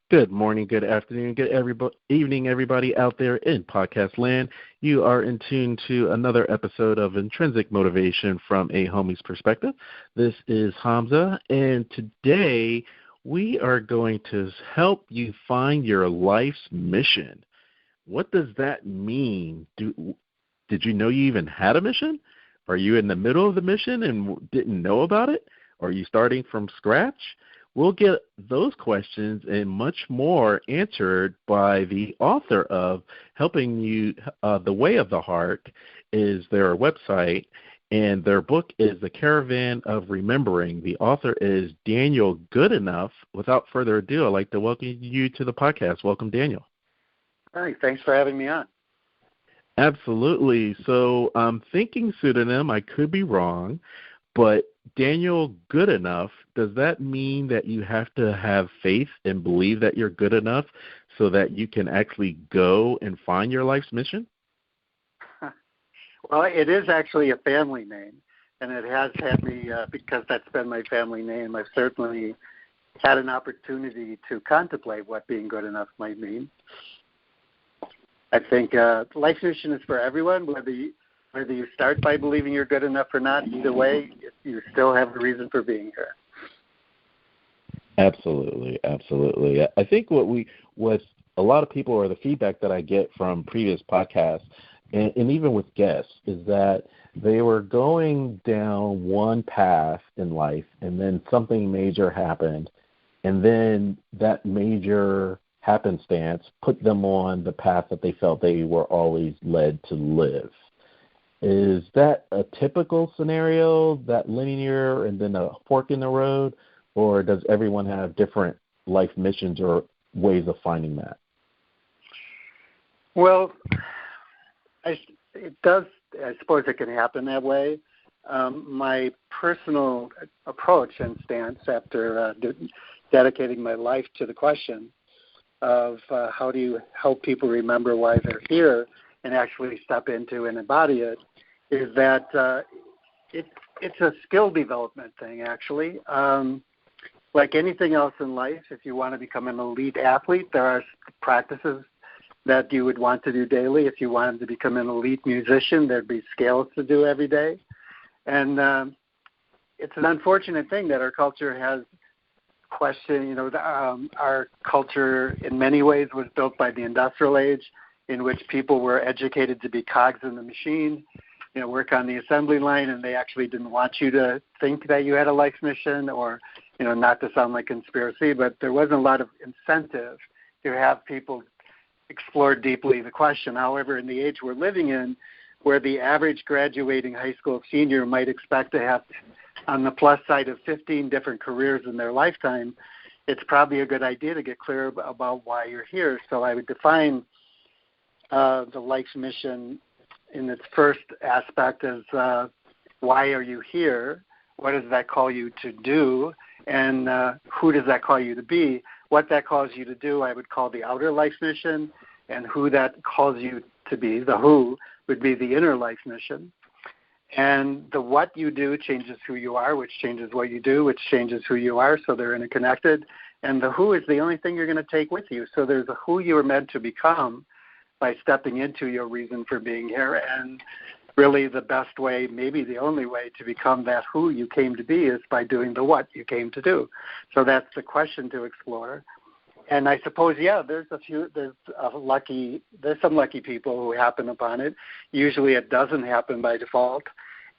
Good morning, good afternoon, evening, everybody out there in podcast land. You are in tune to another episode of Intrinsic Motivation from a Homie's Perspective. This is Hamza, and today we are going to help you find your life's mission. What does that mean? Did you know you even had a mission? Are you in the middle of the mission and didn't know about it? Are you starting from scratch? We'll get those questions and much more answered by the author of Helping You, The Way of the Heart is their website, and their book is The Caravan of Remembering. The author is Daniel Goodenough. Without further ado, I'd like to welcome you to the podcast. Welcome, Daniel. Hi, thanks for having me on. Absolutely. So I'm thinking pseudonym. I could be wrong, but Daniel Goodenough, does that mean that you have to have faith and believe that you're good enough so that you can actually go and find your life's mission? Well, it is actually a family name, and it has had me, because that's been my family name, I've certainly had an opportunity to contemplate what being good enough might mean. I think life's mission is for everyone, whether you start by believing you're good enough or not. Either way, you still have a reason for being here. Absolutely. I think what a lot of people, or the feedback that I get from previous podcasts, and even with guests, is that they were going down one path in life, and then something major happened, and then that major happenstance put them on the path that they felt they were always led to live. Is that a typical scenario, that linear and then a fork in the road, or does everyone have different life missions or ways of finding that? Well, it does. I suppose it can happen that way. My personal approach and stance after dedicating my life to the question of how do you help people remember why they're here and actually step into and embody it, is that it's a skill development thing, actually. Like anything else in life, if you want to become an elite athlete, there are practices that you would want to do daily. If you wanted to become an elite musician, there'd be scales to do every day. And it's an unfortunate thing that our culture has questioned. Our culture in many ways was built by the industrial age, in which people were educated to be cogs in the machine, work on the assembly line, and they actually didn't want you to think that you had a life mission, or, not to sound like conspiracy, but there wasn't a lot of incentive to have people explore deeply the question. However, in the age we're living in, where the average graduating high school senior might expect to have, on the plus side of 15 different careers in their lifetime, it's probably a good idea to get clear about why you're here. So I would define the life's mission in its first aspect as why are you here? What does that call you to do? And who does that call you to be? What that calls you to do, I would call the outer life mission, and who that calls you to be, the who, would be the inner life mission. And the what you do changes who you are, which changes what you do, which changes who you are, so they're interconnected. And the who is the only thing you're going to take with you. So there's a who you were meant to become by stepping into your reason for being here. And really the best way, maybe the only way to become that who you came to be is by doing the what you came to do. So that's the question to explore. And I suppose, there's some lucky people who happen upon it. Usually it doesn't happen by default.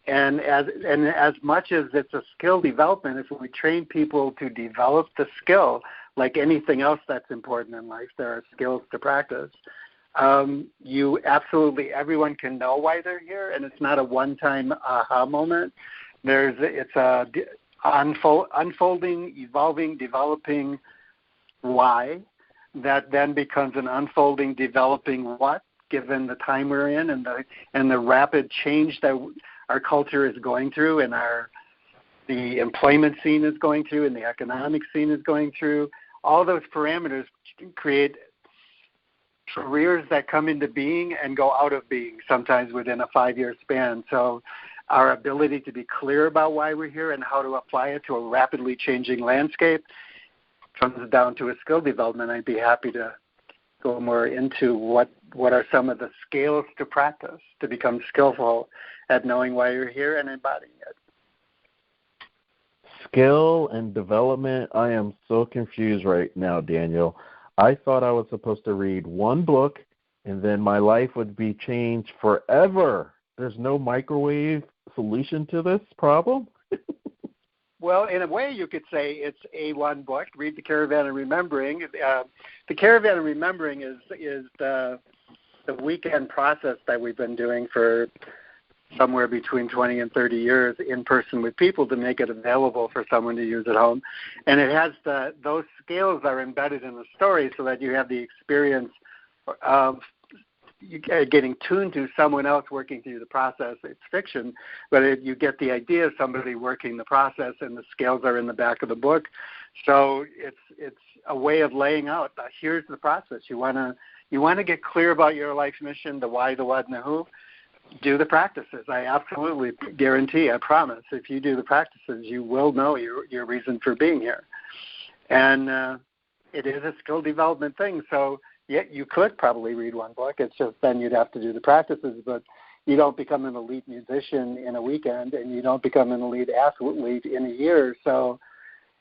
And as much as it's a skill development, if we train people to develop the skill, like anything else that's important in life, there are skills to practice. Everyone can know why they're here, and it's not a one-time aha moment. It's a unfolding, evolving, developing why that then becomes an unfolding, developing what, given the time we're in and the rapid change that our culture is going through, and the employment scene is going through, and the economic scene is going through. All those parameters create careers that come into being and go out of being, sometimes within a 5-year span. So our ability to be clear about why we're here and how to apply it to a rapidly changing landscape comes down to a skill development, I'd be happy to go more into what are some of the skills to practice to become skillful at knowing why you're here and embodying it. Skill and development. I am so confused right now, Daniel. I thought I was supposed to read one book and then my life would be changed forever. There's no microwave solution to this problem? Well, in a way, you could say it's a one book. Read The Caravan of Remembering. The Caravan of Remembering is the weekend process that we've been doing for somewhere between 20 and 30 years in person with people to make it available for someone to use at home. And it has those skills are embedded in the story so that you have the experience of getting tuned to someone else working through the process. It's fiction, but you get the idea of somebody working the process, and the scales are in the back of the book. So it's a way of laying out, here's the process. You want to get clear about your life mission, the why, the what, and the who. Do the practices. I absolutely guarantee, I promise, if you do the practices, you will know your reason for being here. And it is a skill development thing, so yeah, you could probably read one book. It's just then you'd have to do the practices, but you don't become an elite musician in a weekend, and you don't become an elite athlete in a year. So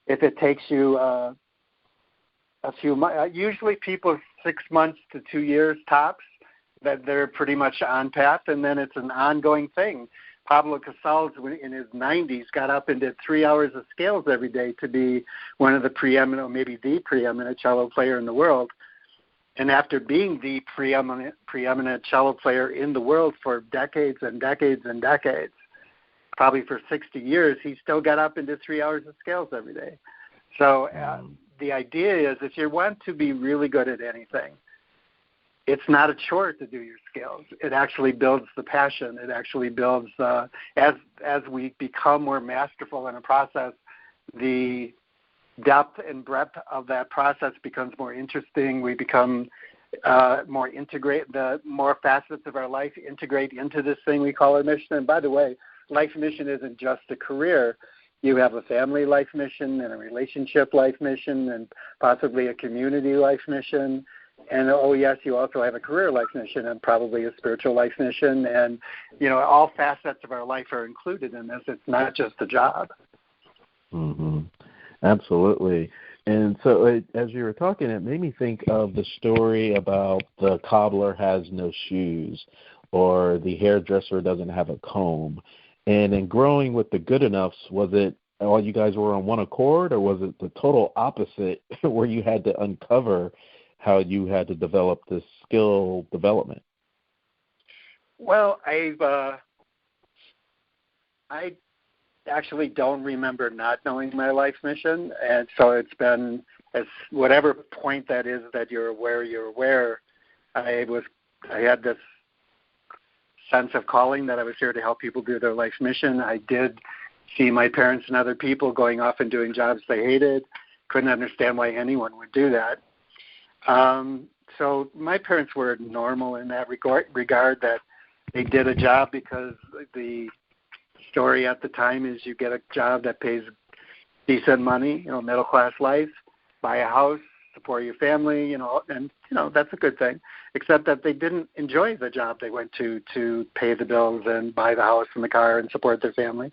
if it takes you a few months, usually people 6 months to 2 years tops, that they're pretty much on path, and then it's an ongoing thing. Pablo Casals, in his 90s, got up and did 3 hours of scales every day to be one of the preeminent, maybe the preeminent cello player in the world. And after being the preeminent cello player in the world for decades and decades and decades, probably for 60 years, he still got up and did 3 hours of scales every day. So the idea is if you want to be really good at anything, it's not a chore to do your scales. It actually builds the passion. It actually builds, as we become more masterful in a process, the depth and breadth of that process becomes more interesting. We become more integrate. The more facets of our life integrate into this thing we call our mission. And by the way, life mission isn't just a career. You have a family life mission and a relationship life mission and possibly a community life mission. And, oh, yes, you also have a career life mission and probably a spiritual life mission. And, all facets of our life are included in this. It's not just a job. Mm-hmm. Absolutely. And so as you were talking, it made me think of the story about the cobbler has no shoes or the hairdresser doesn't have a comb. And in growing with the Goodenoughs, was it all you guys were on one accord, or was it the total opposite where you had to uncover how you had to develop this skill development? Well, I actually don't remember not knowing my life mission, and so it's been, as whatever point that is that you're aware, I had this sense of calling that I was here to help people do their life mission. I did see my parents and other people going off and doing jobs they hated. Couldn't understand why anyone would do that. So my parents were normal in that regard, that they did a job because the story at the time is you get a job that pays decent money, middle-class life, buy a house, support your family, and, that's a good thing, except that they didn't enjoy the job they went to pay the bills and buy the house and the car and support their family.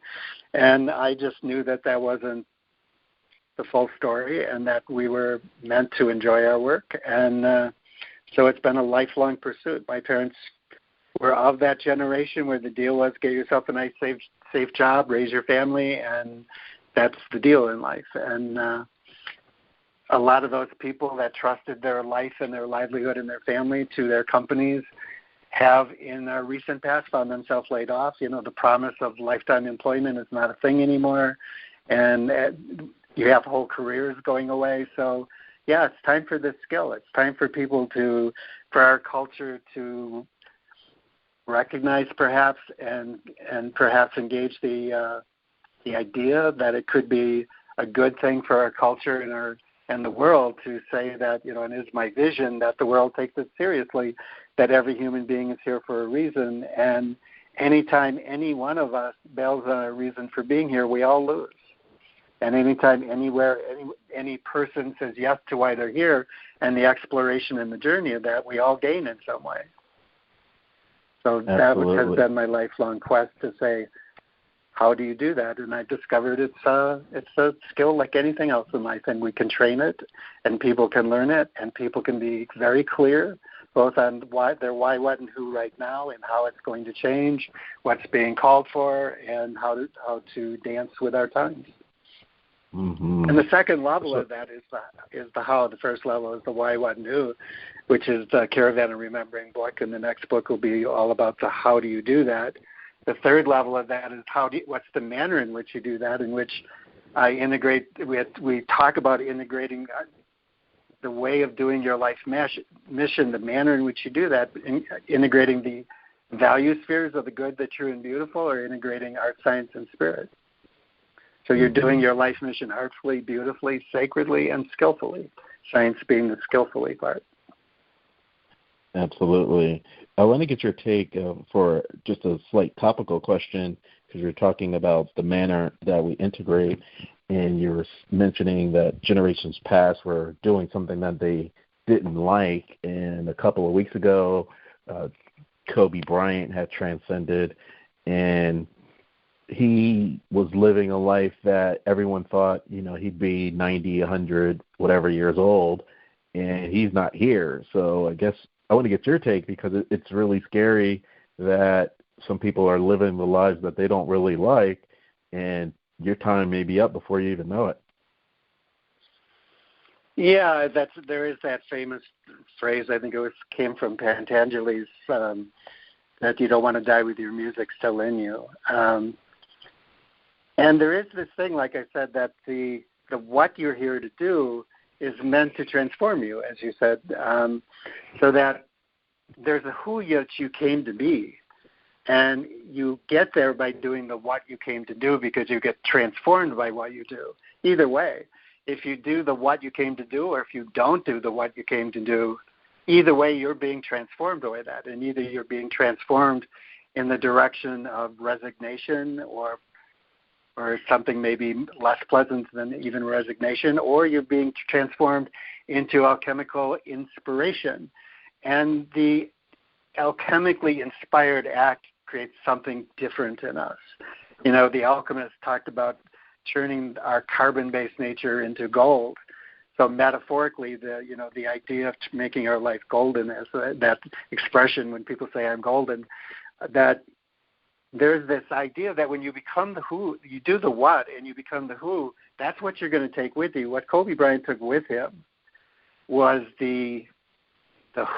And I just knew that wasn't the full story and that we were meant to enjoy our work. And so it's been a lifelong pursuit. My parents were of that generation where the deal was get yourself a nice, safe job, raise your family, and that's the deal in life. And a lot of those people that trusted their life and their livelihood and their family to their companies have in our recent past found themselves laid off. The promise of lifetime employment is not a thing anymore. And you have whole careers going away. So, yeah, it's time for this skill. It's time for people for our culture to recognize perhaps and perhaps engage the idea that it could be a good thing for our culture and the world to say that, and it's my vision that the world takes it seriously, that every human being is here for a reason. And anytime any one of us bails on a reason for being here, we all lose. And anytime, anywhere, any person says yes to why they're here and the exploration and the journey of that, we all gain in some way. So Absolutely. that has been my lifelong quest to say, how do you do that? And I discovered it's a skill like anything else in life, and we can train it, and people can learn it, and people can be very clear both on their why, what, and who right now, and how it's going to change, what's being called for, and how to dance with our times. Mm-hmm. And the second level of that is the how. The first level is the why, what, and who, which is the Caravan of Remembering book, and the next book will be all about the how do you do that. The third level of that is what's the manner in which you do that, in which I integrate. We talk about integrating the way of doing your life mission, the manner in which you do that, integrating the value spheres of the good, the true, and beautiful, or integrating art, science, and spirit. So you're doing your life mission artfully, beautifully, sacredly, and skillfully, science being the skillfully part. Absolutely. I want to get your take for just a slight topical question, because you're talking about the manner that we integrate, and you were mentioning that generations past were doing something that they didn't like. And a couple of weeks ago, Kobe Bryant had transcended, and he was living a life that everyone thought, he'd be 90, 100, whatever years old, and he's not here. So I guess I want to get your take, because it's really scary that some people are living the lives that they don't really like, and your time may be up before you even know it. Yeah, there is that famous phrase, I think came from Patanjali's, that you don't want to die with your music still in you. And there is this thing, like I said, that the what you're here to do is meant to transform you, as you said, so that there's a who that you came to be. And you get there by doing the what you came to do, because you get transformed by what you do. Either way, if you do the what you came to do, or if you don't do the what you came to do, either way you're being transformed by that. And either you're being transformed in the direction of resignation or something maybe less pleasant than even resignation, or you're being transformed into alchemical inspiration. And the alchemically inspired act creates something different in us. The alchemists talked about turning our carbon-based nature into gold. So metaphorically, the idea of making our life golden, as that expression when people say I'm golden, that there's this idea that when you become the who, you do the what and you become the who, that's what you're going to take with you. What Kobe Bryant took with him was the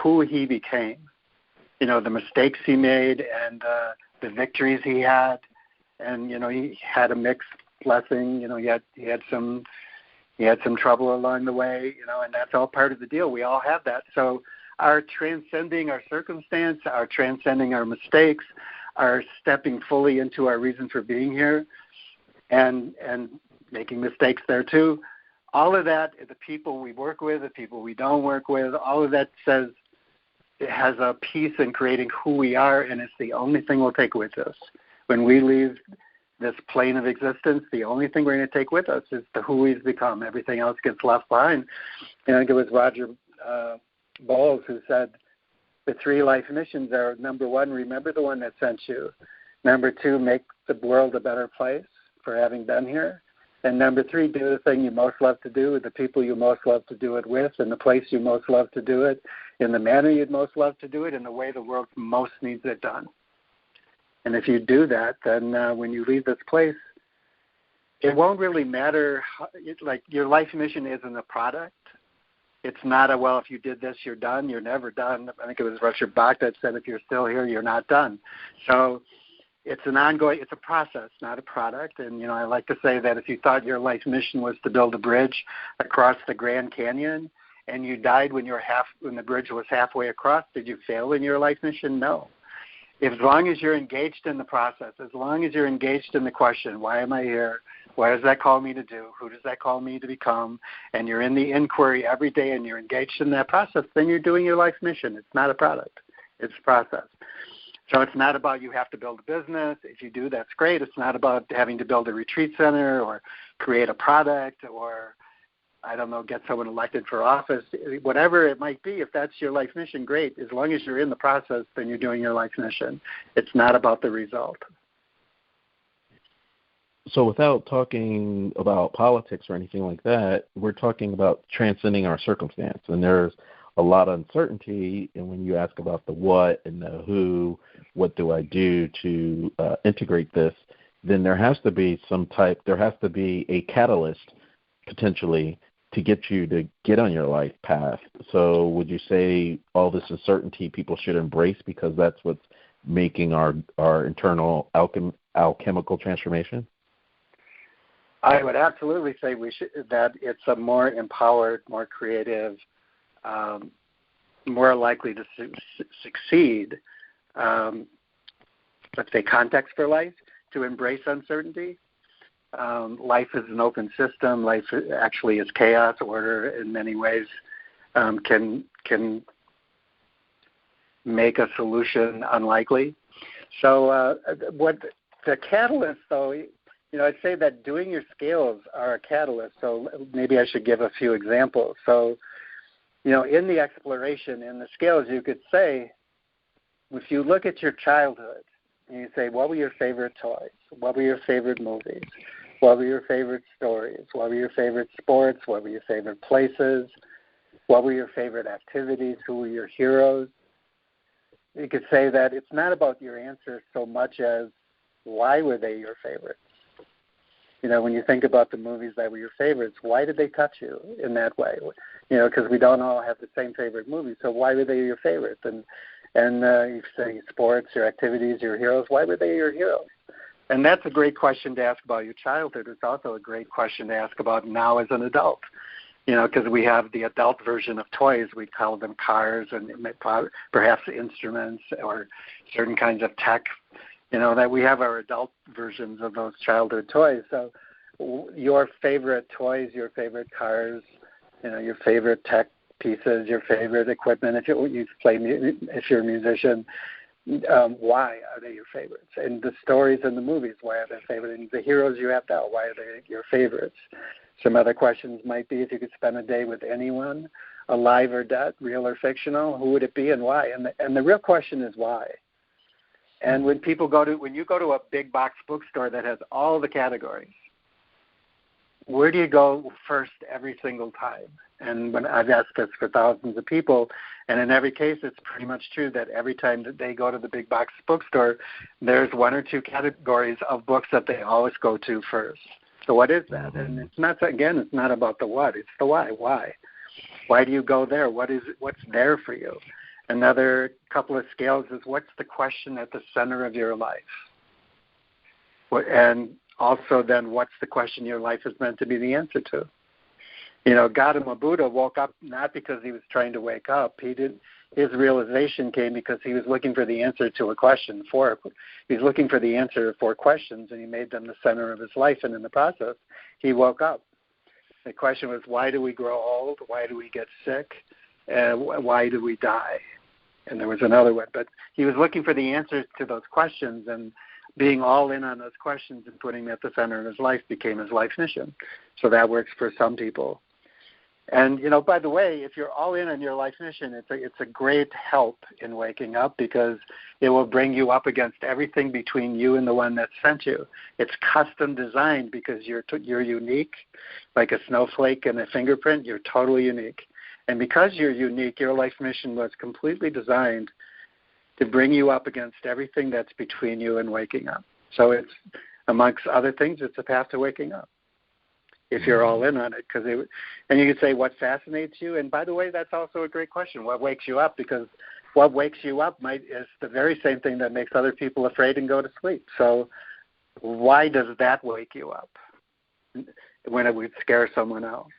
who he became. The mistakes he made and the victories he had. And, he had a mixed blessing. He had some trouble along the way, and that's all part of the deal. We all have that. So our transcending our circumstance, our transcending our mistakes, our stepping fully into our reason for being here, and making mistakes there too, all of that, the people we work with, the people we don't work with, all of that says it has a piece in creating who we are, and it's the only thing we'll take with us. When we leave this plane of existence, the only thing we're going to take with us is the who we've become. Everything else gets left behind. And I think it was Roger Bowles who said, the 3 life missions are, number 1, remember the one that sent you. Number 2, make the world a better place for having been here. And number 3, do the thing you most love to do with the people you most love to do it with, and the place you most love to do it, in the manner you'd most love to do it, in the way the world most needs it done. And if you do that, then when you leave this place, it won't really matter. Like your life mission isn't a product. It's not if you did this, you're done. You're never done. I think it was Richard Bach that said, if you're still here, you're not done. So it's it's a process, not a product. And, I like to say that if you thought your life mission was to build a bridge across the Grand Canyon and you died when the bridge was halfway across, did you fail in your life mission? No. As long as you're engaged in the process, as long as you're engaged in the question, why am I here? What does that call me to do? Who does that call me to become? And you're in the inquiry every day and you're engaged in that process, then you're doing your life mission. It's not a product. It's a process. So it's not about you have to build a business. If you do, that's great. It's not about having to build a retreat center or create a product or, I don't know, get someone elected for office. Whatever it might be, if that's your life mission, great. As long as you're in the process, then you're doing your life mission. It's not about the result. So without talking about politics or anything like that, we're talking about transcending our circumstance. And there's a lot of uncertainty. And when you ask about the what and the who, what do I do to integrate this, then there has to be a catalyst potentially to get you to get on your life path. So would you say all this uncertainty people should embrace because that's what's making our internal alchemical transformation? I would absolutely say that it's a more empowered, more creative, more likely to succeed, let's say, context for life, to embrace uncertainty. Life is an open system. Life actually is chaos. Order, in many ways, can make a solution unlikely. So what the catalyst, though, I'd say that doing your scales are a catalyst. So maybe I should give a few examples. So, in the exploration, in the scales, you could say, if you look at your childhood, and you say, what were your favorite toys? What were your favorite movies? What were your favorite stories? What were your favorite sports? What were your favorite places? What were your favorite activities? Who were your heroes? You could say that it's not about your answers so much as why were they your favorites? When you think about the movies that were your favorites, why did they touch you in that way? Because we don't all have the same favorite movies. So why were they your favorites? And you say sports, your activities, your heroes. Why were they your heroes? And that's a great question to ask about your childhood. It's also a great question to ask about now as an adult. Because we have the adult version of toys. We call them cars and perhaps instruments or certain kinds of tech. That we have our adult versions of those childhood toys. So your favorite toys, your favorite cars, your favorite tech pieces, your favorite equipment, if you're a musician, why are they your favorites? And the stories in the movies, why are they favorite? And the heroes you have now, why are they your favorites? Some other questions might be, if you could spend a day with anyone, alive or dead, real or fictional, who would it be and why? And the real question is why. And when you go to a big box bookstore that has all the categories, where do you go first every single time? And when I've asked this for thousands of people, and in every case, it's pretty much true that every time that they go to the big box bookstore, there's one or two categories of books that they always go to first. So what is that? And it's not about the what, it's the why. Why? Why do you go there? What's there for you? Another couple of scales is, what's the question at the center of your life? And also then, what's the question your life is meant to be the answer to? Gautama Buddha woke up not because he was trying to wake up. His realization came because he was looking for the answer to a question. He was looking for the answer for questions, and he made them the center of his life. And in the process, he woke up. The question was, why do we grow old? Why do we get sick? Why do we die? And there was another one. But he was looking for the answers to those questions, and being all in on those questions and putting them at the center of his life became his life mission. So that works for some people. And, by the way, if you're all in on your life mission, it's a great help in waking up, because it will bring you up against everything between you and the one that sent you. It's custom designed because you're unique, like a snowflake and a fingerprint. You're totally unique. And because you're unique, your life mission was completely designed to bring you up against everything that's between you and waking up. So it's, amongst other things, it's a path to waking up, if you're all in on it. And you could say, what fascinates you? And by the way, that's also a great question. What wakes you up? Because what wakes you up is the very same thing that makes other people afraid and go to sleep. So why does that wake you up when it would scare someone else?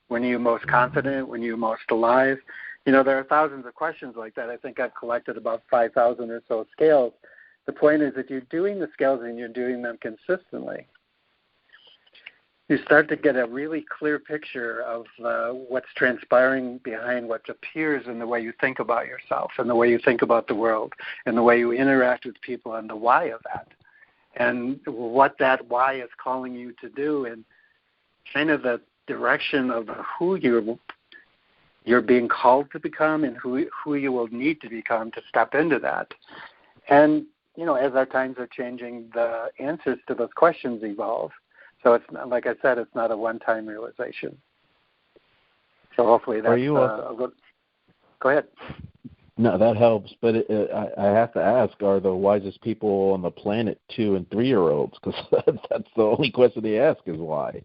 When are you most confident? When are you most alive? There are thousands of questions like that. I think I've collected about 5,000 or so scales. The point is, if you're doing the scales and you're doing them consistently, you start to get a really clear picture of what's transpiring behind what appears in the way you think about yourself and the way you think about the world and the way you interact with people and the why of that and what that why is calling you to do and kind of the direction of who you're being called to become and who you will need to become to step into that. And, as our times are changing, the answers to those questions evolve. So it's not, like I said, it's not a one-time realization. So hopefully that's a good. Go ahead. No, that helps. But I have to ask: are the wisest people on the planet 2- and 3-year-olds? Because that's the only question they ask is why.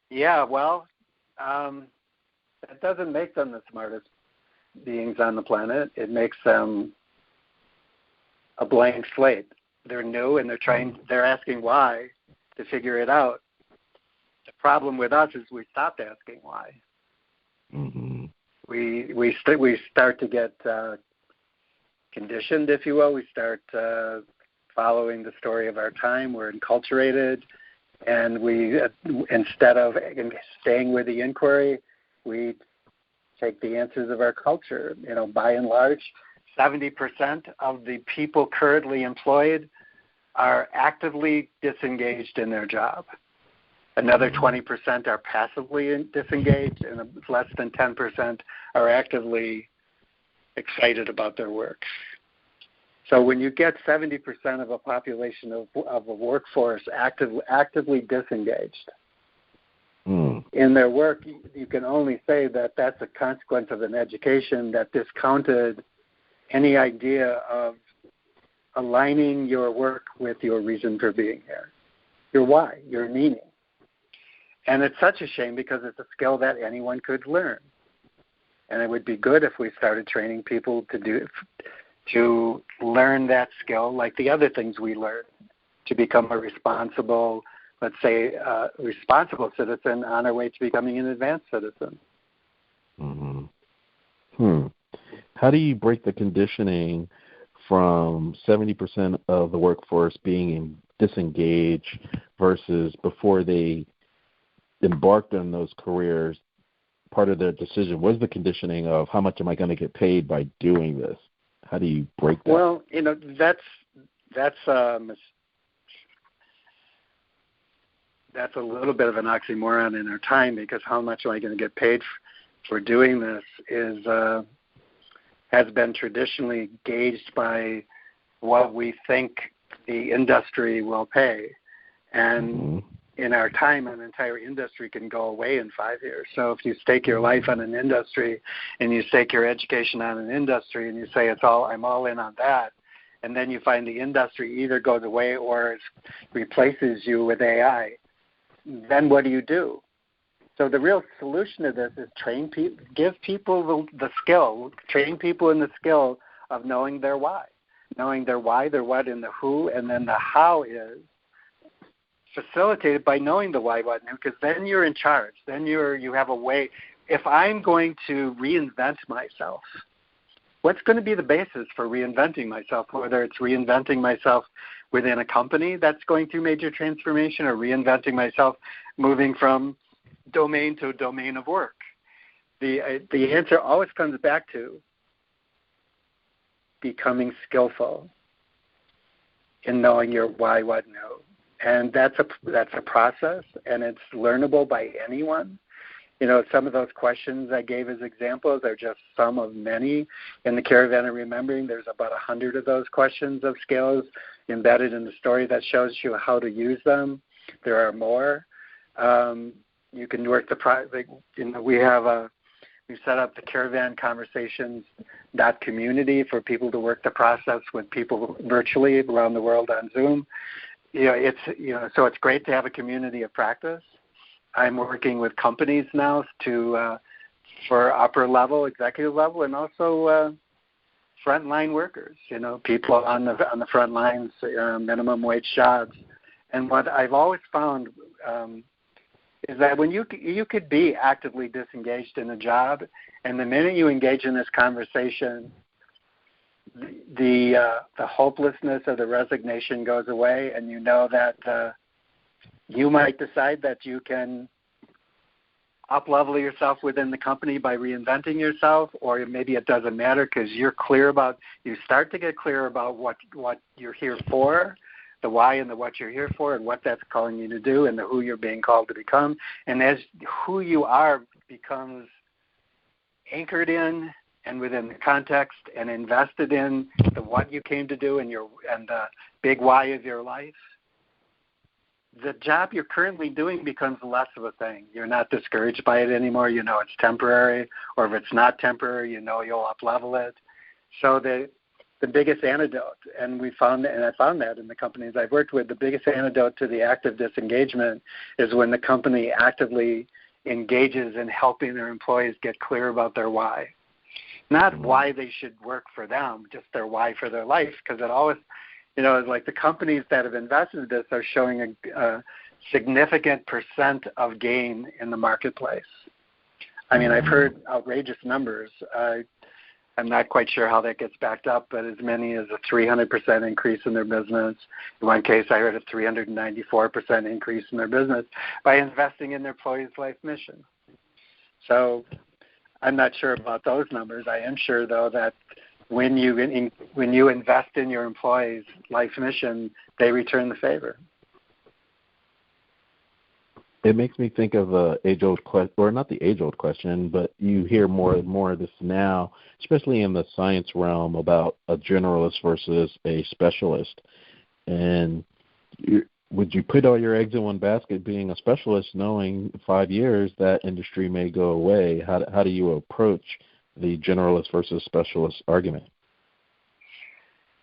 Yeah, well, that doesn't make them the smartest beings on the planet. It makes them a blank slate. They're new and they're asking why to figure it out. The problem with us is we stopped asking why. Mm-hmm. We start to get conditioned, if you will. We start following the story of our time. We're enculturated, and we instead of staying with the inquiry, we take the answers of our culture. By and large, 70% of the people currently employed are actively disengaged in their job. Another 20% are passively disengaged, and less than 10% are actively excited about their work. So when you get 70% of a population of a workforce actively disengaged in their work, you can only say that that's a consequence of an education that discounted any idea of aligning your work with your reason for being here, your why, your meaning. And it's such a shame because it's a skill that anyone could learn. And it would be good if we started training people to learn that skill like the other things we learn, to become a responsible, let's say, responsible citizen on our way to becoming an advanced citizen. Mm-hmm. How do you break the conditioning from 70% of the workforce being disengaged versus before they embarked on those careers, part of their decision was the conditioning of how much am I going to get paid by doing this? How do you break that? Well, that's a little bit of an oxymoron in our time, because how much am I going to get paid for doing this has been traditionally gauged by what we think the industry will pay. And in our time, an entire industry can go away in 5 years. So if you stake your life on an industry and you stake your education on an industry and you say I'm all in on that, and then you find the industry either goes away or replaces you with AI, then what do? So the real solution to this is give people the skill, train people in the skill of knowing their why, their what, and the who, and then the how is facilitated by knowing the why, what, and because then you're in charge. Then you have a way. If I'm going to reinvent myself, what's going to be the basis for reinventing myself, whether it's reinventing myself within a company that's going through major transformation or reinventing myself moving from domain to domain of work? The answer always comes back to becoming skillful in knowing your why, what, and who. And that's a process, and it's learnable by anyone. Some of those questions I gave as examples are just some of many. In the Caravan of Remembering, there's about 100 of those questions of skills embedded in the story that shows you how to use them. There are more. You can work the project. We set up the Caravan Conversations .community for people to work the process with people virtually around the world on Zoom. So it's great to have a community of practice. I'm working with companies now for upper level, executive level, and also frontline workers. People on the front lines, minimum wage jobs. And what I've always found is that when you could be actively disengaged in a job, and the minute you engage in this conversation, the hopelessness or the resignation goes away, and you know that You might decide that you can up-level yourself within the company by reinventing yourself, or maybe it doesn't matter because you start to get clear about what you're here for, the why and the what you're here for, and what that's calling you to do, and the who you're being called to become. And as who you are becomes anchored in and within the context and invested in the what you came to do and the big why of your life, the job you're currently doing becomes less of a thing. You're not discouraged by it anymore. You know it's temporary, or if it's not temporary, you know you'll up-level it. So the biggest antidote, and I found that in the companies I've worked with, the biggest antidote to the active disengagement is when the company actively engages in helping their employees get clear about their why. Not why they should work for them, just their why for their life, because it always, it's like the companies that have invested in this are showing a significant % of gain in the marketplace. I mean, I've heard outrageous numbers. I'm not quite sure how that gets backed up, but as many as a 300% increase in their business. In one case, I heard a 394% increase in their business by investing in their employees' life mission. So I'm not sure about those numbers. I am sure, though, that when you invest in your employees' life mission, they return the favor. It makes me think of a age-old question, or not the age-old question, but you hear more and more of this now, especially in the science realm, about a generalist versus a specialist. And would you put all your eggs in one basket being a specialist, knowing in 5 years that industry may go away? How do you approach the generalist versus specialist argument?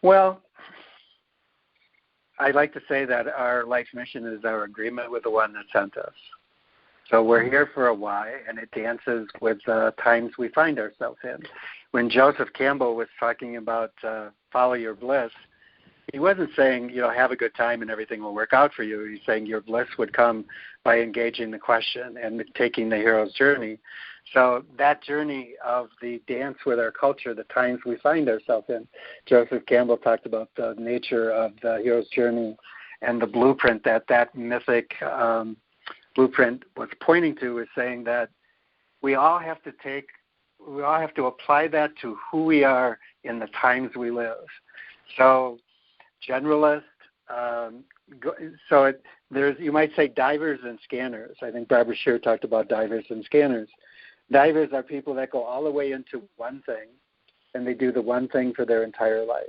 Well, I like to say that our life mission is our agreement with the one that sent us. So we're here for a why, and it dances with the times we find ourselves in. When Joseph Campbell was talking about follow your bliss, he wasn't saying, have a good time and everything will work out for you. He's saying your bliss would come by engaging the question and taking the hero's journey. So that journey of the dance with our culture, the times we find ourselves in, Joseph Campbell talked about the nature of the hero's journey and the blueprint that mythic blueprint was pointing to, is saying that we all have to apply that to who we are in the times we live. So generalist, you might say divers and scanners. I think Barbara Scheer talked about divers and scanners. Divers are people that go all the way into one thing, and they do the one thing for their entire life.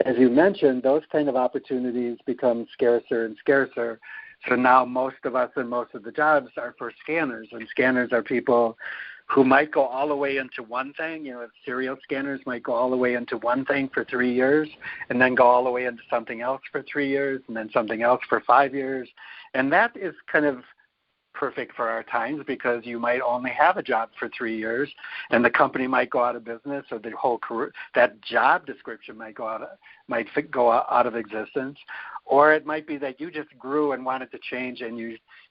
As you mentioned, those kind of opportunities become scarcer and scarcer. So now most of us and most of the jobs are for scanners, and scanners are people who might go all the way into one thing. Serial scanners might go all the way into one thing for 3 years, and then go all the way into something else for 3 years, and then something else for 5 years. And that is kind of perfect for our times, because you might only have a job for 3 years, and the company might go out of business, or the whole career, that job description might go out of existence, or it might be that you just grew and wanted to change, and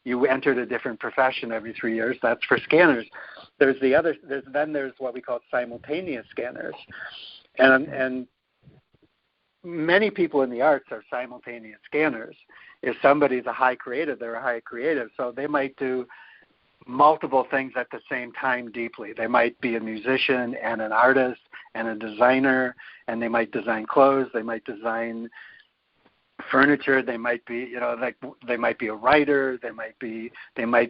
you entered a different profession every 3 years. That's for scanners. There's what we call simultaneous scanners, and many people in the arts are simultaneous scanners. If somebody's a high creative, they're a high creative, so they might do multiple things at the same time deeply. They might be a musician and an artist and a designer, and they might design clothes, they might design furniture, they might be, they might be a writer, they might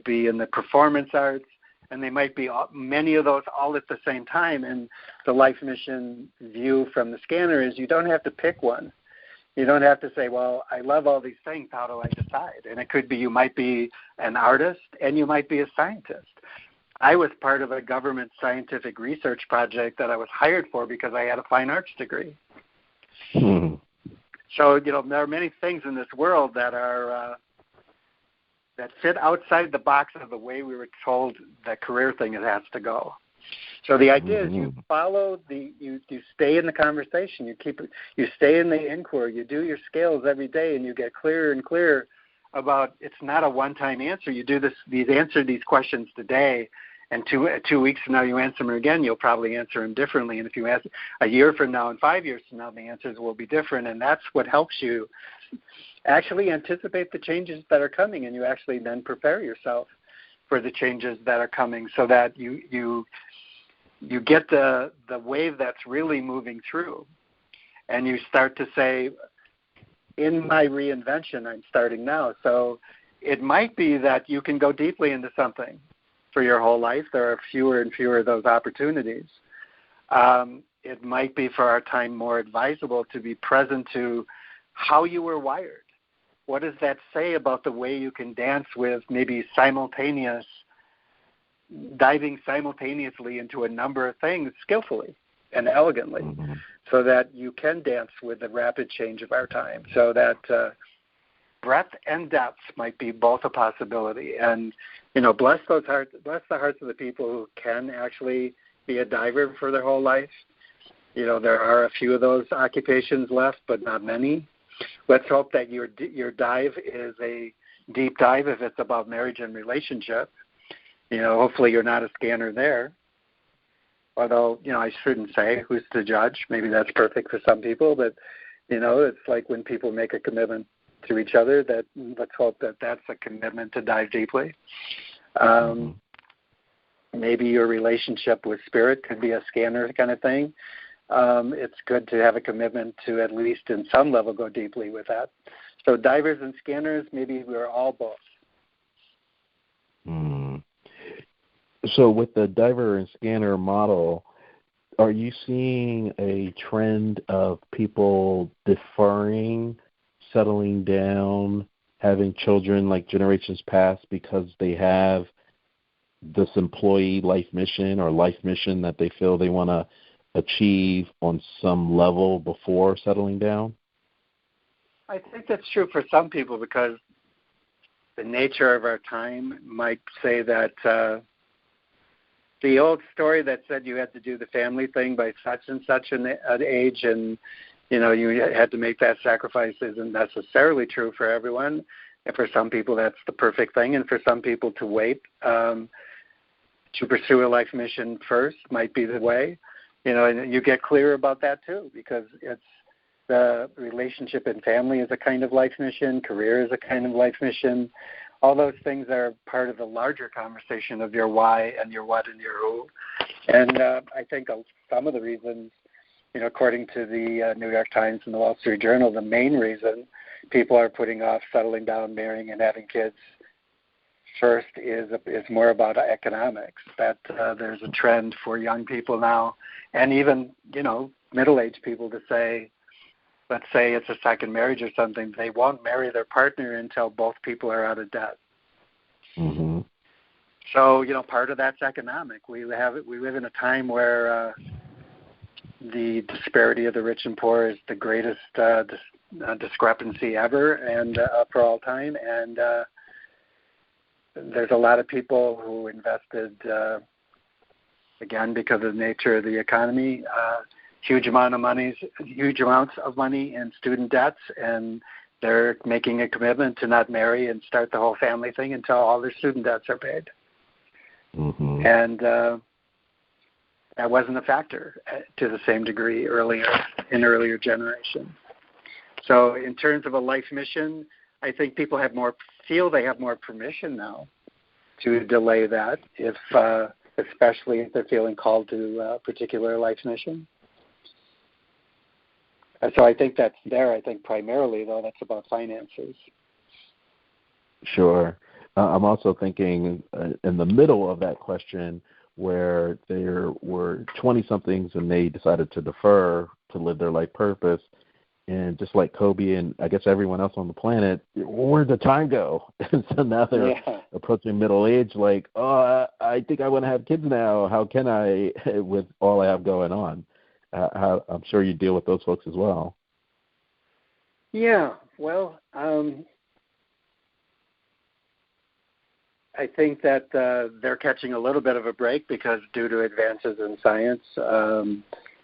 be in the performance arts, and they might be many of those all at the same time. And the life mission view from the scanner is you don't have to pick one. You don't have to say, well, I love all these things, how do I decide? And it could be you might be an artist and you might be a scientist. I was part of a government scientific research project that I was hired for because I had a fine arts degree. So, there are many things in this world that are that fit outside the box of the way we were told the career thing it has to go. So the idea is you follow you stay in the conversation, you stay in the inquiry, you do your scales every day, and you get clearer and clearer about it's not a one-time answer. You do answer these questions today, and two weeks from now you answer them again, you'll probably answer them differently. And if you ask a year from now and 5 years from now, the answers will be different. And that's what helps you actually anticipate the changes that are coming, and you actually then prepare yourself for the changes that are coming, so that you get the wave that's really moving through. And you start to say, in my reinvention, I'm starting now. So it might be that you can go deeply into something for your whole life. There are fewer and fewer of those opportunities. It might be for our time more advisable to be present to how you were wired. What does that say about the way you can dance with maybe diving simultaneously into a number of things skillfully and elegantly, so that you can dance with the rapid change of our time, so that breadth and depth might be both a possibility. And, bless the hearts of the people who can actually be a diver for their whole life. There are a few of those occupations left, but not many. Let's hope that your dive is a deep dive if it's about marriage and relationship. Hopefully you're not a scanner there. Although, I shouldn't say who's to judge. Maybe that's perfect for some people, but, it's like when people make a commitment to each other, that let's hope that that's a commitment to dive deeply. Maybe your relationship with spirit could be a scanner kind of thing. It's good to have a commitment to at least in some level go deeply with that. So divers and scanners, maybe we're all both. So with the diver and scanner model, are you seeing a trend of people deferring, settling down, having children like generations past because they have this employee life mission or life mission that they feel they want to achieve on some level before settling down? I think that's true for some people, because the nature of our time might say that the old story that said you had to do the family thing by such and such an age, and you had to make that sacrifice, isn't necessarily true for everyone. And for some people, that's the perfect thing, and for some people, to wait to pursue a life mission first might be the way. And you get clear about that too, because it's the relationship and family is a kind of life mission, career is a kind of life mission. All those things are part of the larger conversation of your why and your what and your who. And I think some of the reasons, according to the New York Times and the Wall Street Journal, the main reason people are putting off settling down, marrying, and having kids first is more about economics, that there's a trend for young people now, and even, middle-aged people to say, let's say it's a second marriage or something, they won't marry their partner until both people are out of debt. Mm-hmm. So, part of that's economic. We live in a time where the disparity of the rich and poor is the greatest discrepancy ever and for all time. And there's a lot of people who invested, again, because of the nature of the economy, huge amounts of money in student debts, and they're making a commitment to not marry and start the whole family thing until all their student debts are paid. Mm-hmm. And that wasn't a factor to the same degree in earlier generations. So in terms of a life mission, I think people feel they have more permission now to delay that, especially if they're feeling called to a particular life mission. And so I think that's there. I think primarily, though, that's about finances. Sure. I'm also thinking in the middle of that question, where there were 20-somethings and they decided to defer to live their life purpose. And just like Kobe and I guess everyone else on the planet, where'd the time go? And so now they're approaching middle age, like, I think I want to have kids now. How can I with all I have going on? I'm sure you deal with those folks as well. Yeah, well, I think that they're catching a little bit of a break because due to advances in science,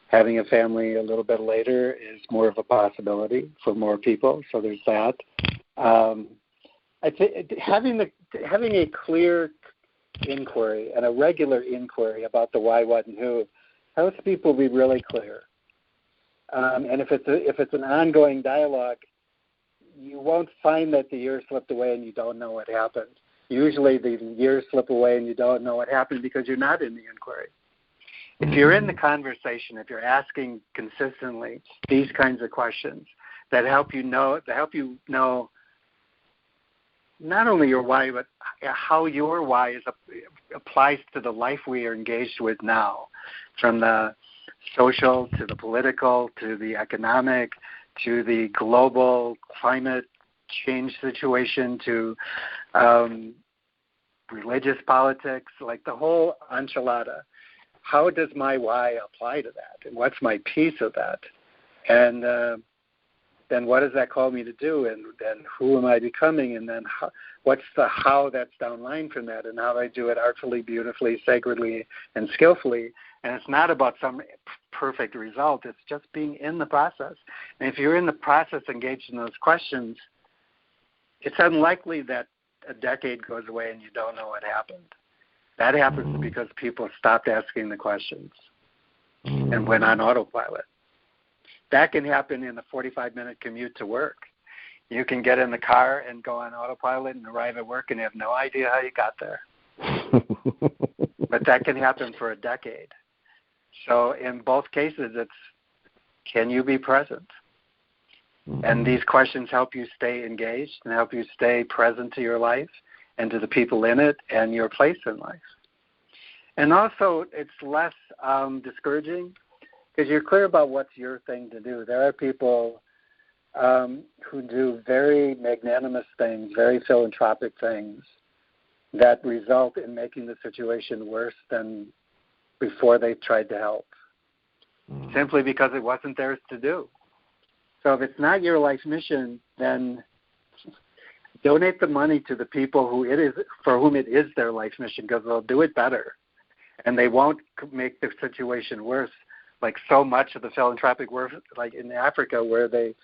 having a family a little bit later is more of a possibility for more people. So there's that. I think having a clear inquiry and a regular inquiry about the why, what, and who helps people be really clear. And if it's an ongoing dialogue, you won't find that the years slipped away and you don't know what happened. Usually the years slip away and you don't know what happened because you're not in the inquiry. If you're in the conversation, if you're asking consistently these kinds of questions that help you know not only your why, but how your why applies to the life we are engaged with now, from the social to the political to the economic to the global climate change situation to religious politics, like the whole enchilada. How does my why apply to that? And what's my piece of that? And then what does that call me to do? And then who am I becoming? And then what's the how that's downline from that? And how do I do it artfully, beautifully, sacredly, and skillfully? And it's not about some perfect result. It's just being in the process. And if you're in the process engaged in those questions, it's unlikely that a decade goes away and you don't know what happened. That happens because people stopped asking the questions and went on autopilot. That can happen in the 45-minute commute to work. You can get in the car and go on autopilot and arrive at work and have no idea how you got there. But that can happen for a decade. So in both cases, it's, can you be present? And these questions help you stay engaged and help you stay present to your life and to the people in it and your place in life. And also, it's less discouraging because you're clear about what's your thing to do. There are people who do very magnanimous things, very philanthropic things that result in making the situation worse than before they tried to help, simply because it wasn't theirs to do. So if it's not your life mission, then donate the money to the people for whom it is their life mission, because they'll do it better, and they won't make the situation worse. Like so much of the philanthropic work, like in Africa, where they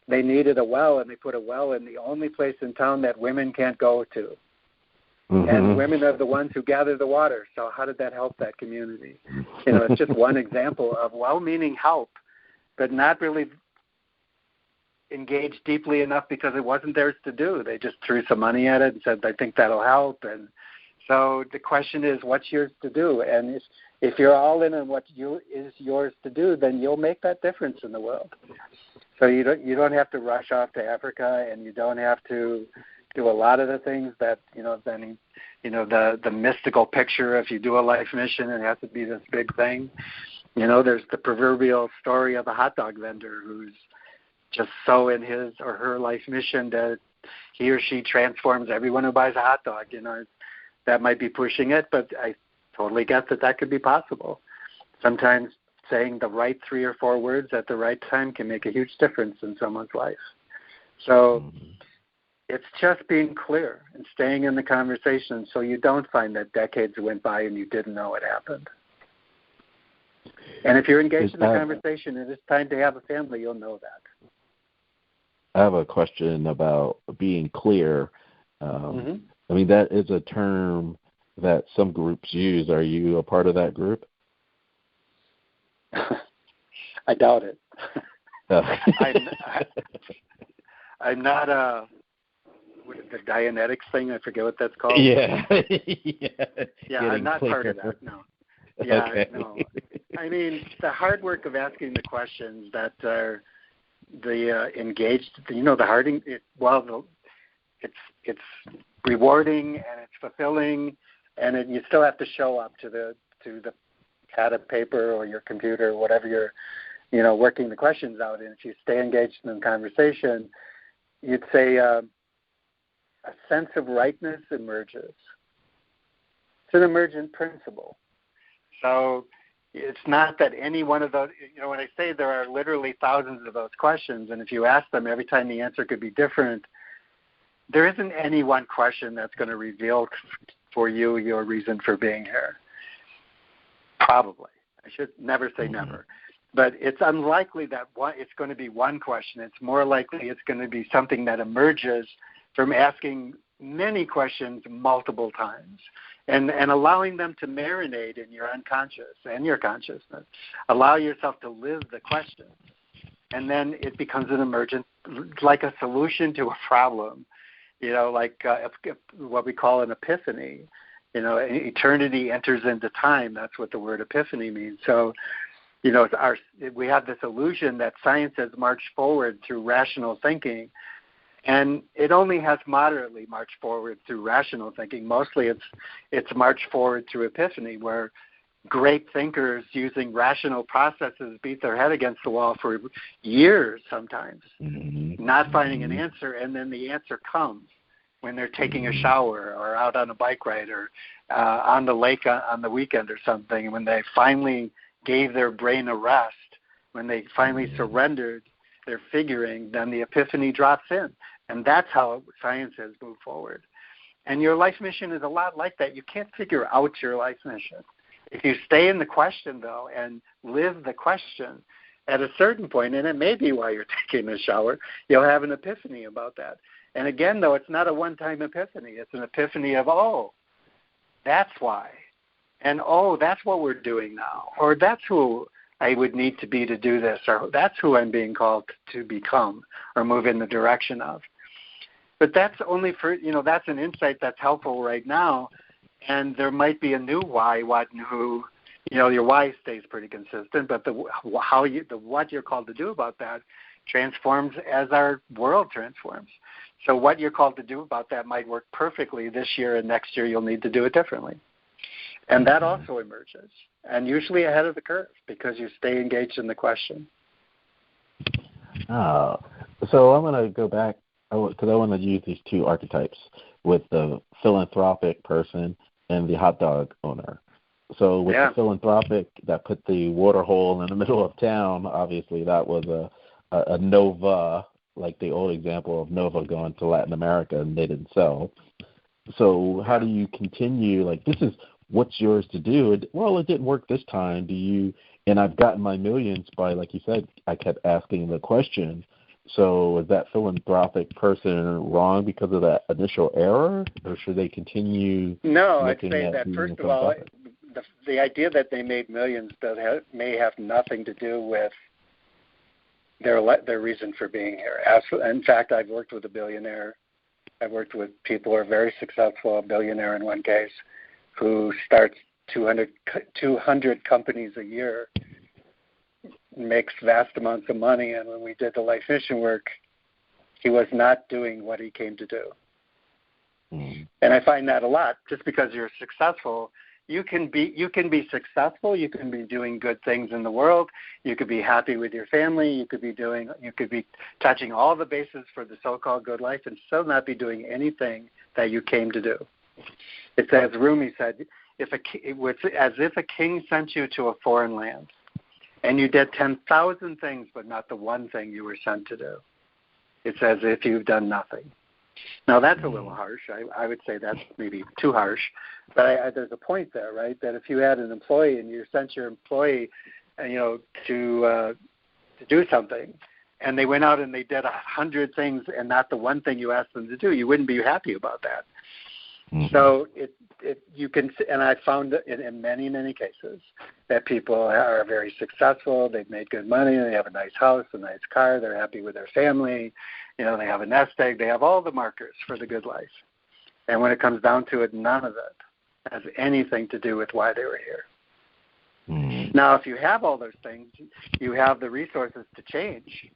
needed a well, and they put a well in the only place in town that women can't go to. And women are the ones who gather the water. So how did that help that community? It's just one example of well-meaning help, but not really engaged deeply enough because it wasn't theirs to do. They just threw some money at it and said, I think that'll help. And so the question is, what's yours to do? And if you're all in on what is yours to do, then you'll make that difference in the world. So you don't have to rush off to Africa, and you don't have to do a lot of the things that, the mystical picture. If you do a life mission, it has to be this big thing. There's the proverbial story of a hot dog vendor who's just so in his or her life mission that he or she transforms everyone who buys a hot dog. That might be pushing it, but I totally get that could be possible. Sometimes saying the right 3 or 4 words at the right time can make a huge difference in someone's life. So it's just being clear and staying in the conversation so you don't find that decades went by and you didn't know what happened. And if you're engaged in the conversation and it's time to have a family, you'll know that. I have a question about being clear. I mean, that is a term that some groups use. Are you a part of that group? I doubt it. Oh. I'm not the Dianetics thing. I forget what that's called. Yeah. I'm not clear. part of that. No. Yeah, okay. no. I mean, the hard work of asking the questions that are the engaged. The hard. It's rewarding and it's fulfilling, and you still have to show up to the pad of paper or your computer or whatever you're working the questions out. And if you stay engaged in the conversation, you'd say a sense of rightness emerges. It's an emergent principle. So it's not that any one of those, when I say there are literally thousands of those questions, and if you ask them every time the answer could be different, there isn't any one question that's going to reveal for you your reason for being here. Probably. I should never say never. But it's unlikely that it's going to be one question. It's more likely it's going to be something that emerges from asking many questions multiple times, and allowing them to marinate in your unconscious and your consciousness. Allow yourself to live the questions, and then it becomes an emergent, like a solution to a problem, like what we call an epiphany. Eternity enters into time. That's what the word epiphany means. So, we have this illusion that science has marched forward through rational thinking, and it only has moderately marched forward through rational thinking. Mostly it's marched forward through epiphany, where great thinkers using rational processes beat their head against the wall for years sometimes, not finding an answer, and then the answer comes when they're taking a shower or out on a bike ride or on the lake on the weekend or something, when they finally gave their brain a rest, when they finally surrendered their figuring, then the epiphany drops in. And that's how science has moved forward. And your life mission is a lot like that. You can't figure out your life mission. If you stay in the question, though, and live the question, at a certain point, and it may be while you're taking a shower, you'll have an epiphany about that. And again, though, it's not a one-time epiphany. It's an epiphany of, oh, that's why. And, oh, that's what we're doing now. Or that's who I would need to be to do this. Or that's who I'm being called to become or move in the direction of. But that's only for, that's an insight that's helpful right now. And there might be a new why, what new, your why stays pretty consistent, but the what you're called to do about that transforms as our world transforms. So what you're called to do about that might work perfectly this year, and next year you'll need to do it differently. And that also emerges, and usually ahead of the curve, because you stay engaged in the question. So I'm going to go back, because I want to use these two archetypes with the philanthropic person and the hot dog owner. So with the philanthropic that put the water hole in the middle of town, obviously that was a Nova, like the old example of Nova going to Latin America and they didn't sell. So how do you continue, like, this is what's yours to do? It didn't work this time. And I've gotten my millions by, like you said, I kept asking the question. So is that philanthropic person wrong because of that initial error, or should they continue? No, I'd say that, first of all, the idea that they made millions may have nothing to do with their reason for being here. In fact, I've worked with a billionaire. I've worked with people who are very successful, a billionaire in one case, who starts 200 companies a year, makes vast amounts of money, and when we did the life mission work, he was not doing what he came to do. And I find that a lot. Just because you're successful, you can be successful, you can be doing good things in the world, you could be happy with your family, you could be touching all the bases for the so-called good life and still not be doing anything that you came to do. It's as Rumi said, it's as if a king sent you to a foreign land and you did 10,000 things but not the one thing you were sent to do. It's as if you've done nothing. Now, that's a little harsh. I would say that's maybe too harsh. But there's a point there, right, that if you had an employee and you sent your employee, to do something, and they went out and they did 100 things and not the one thing you asked them to do, you wouldn't be happy about that. So you can, and I found in many, many cases that people are very successful, they've made good money, they have a nice house, a nice car, they're happy with their family, they have a nest egg, they have all the markers for the good life. And when it comes down to it, none of it has anything to do with why they were here. Now, if you have all those things, you have the resources to change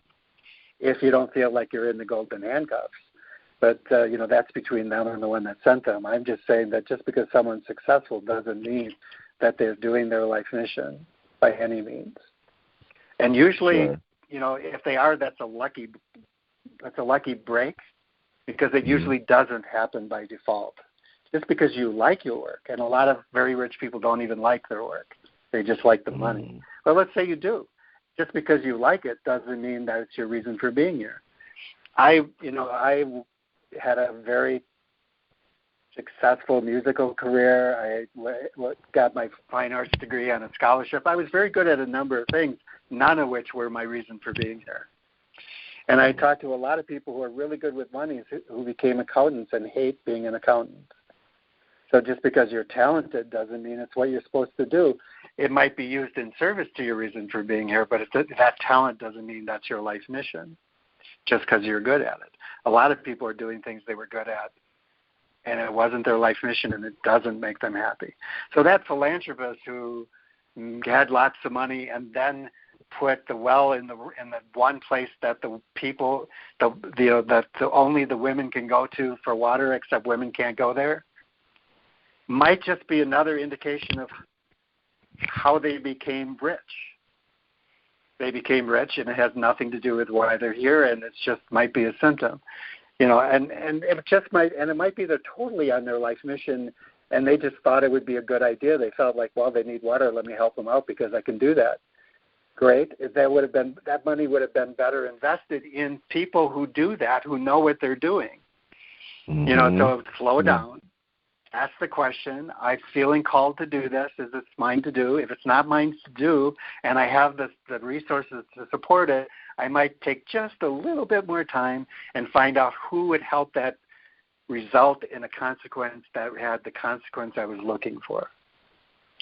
if you don't feel like you're in the golden handcuffs. But, that's between them and the one that sent them. I'm just saying that just because someone's successful doesn't mean that they're doing their life mission by any means. And usually, if they are, that's a lucky break, because it usually doesn't happen by default. Just because you like your work, and a lot of very rich people don't even like their work. They just like the money. Well, let's say you do. Just because you like it doesn't mean that it's your reason for being here. I had a very successful musical career. I got my fine arts degree on a scholarship. I was very good at a number of things, none of which were my reason for being here. And I talk to a lot of people who are really good with money who became accountants and hate being an accountant. So just because you're talented doesn't mean it's what you're supposed to do. It might be used in service to your reason for being here, but that talent doesn't mean that's your life mission just because you're good at it. A lot of people are doing things they were good at, and it wasn't their life mission, and it doesn't make them happy. So that philanthropist who had lots of money and then put the well in the one place that the people, that only the women can go to for water, except women can't go there, might just be another indication of how they became rich. They became rich, and it has nothing to do with why they're here, and it just might be a symptom, and it just might, and it might be they're totally on their life mission, and they just thought it would be a good idea. They felt like, well, they need water, let me help them out because I can do that. Great. That money would have been better invested in people who do that, who know what they're doing. Mm-hmm. So slow down. Ask the question, I'm feeling called to do this. Is this mine to do? If it's not mine to do, and I have the resources to support it, I might take just a little bit more time and find out who would help that result in a consequence that had the consequence I was looking for.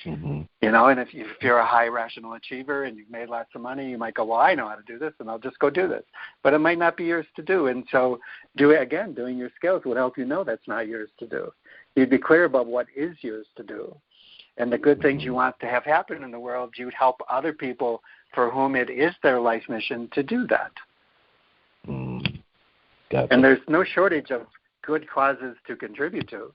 Mm-hmm. And if you're a high rational achiever and you've made lots of money, you might go, well, I know how to do this, and I'll just go do this. But it might not be yours to do. And so doing your skills would help you know that's not yours to do. You'd be clear about what is yours to do. And the good things you want to have happen in the world, you'd help other people for whom it is their life mission to do that. Gotcha. And there's no shortage of good causes to contribute to.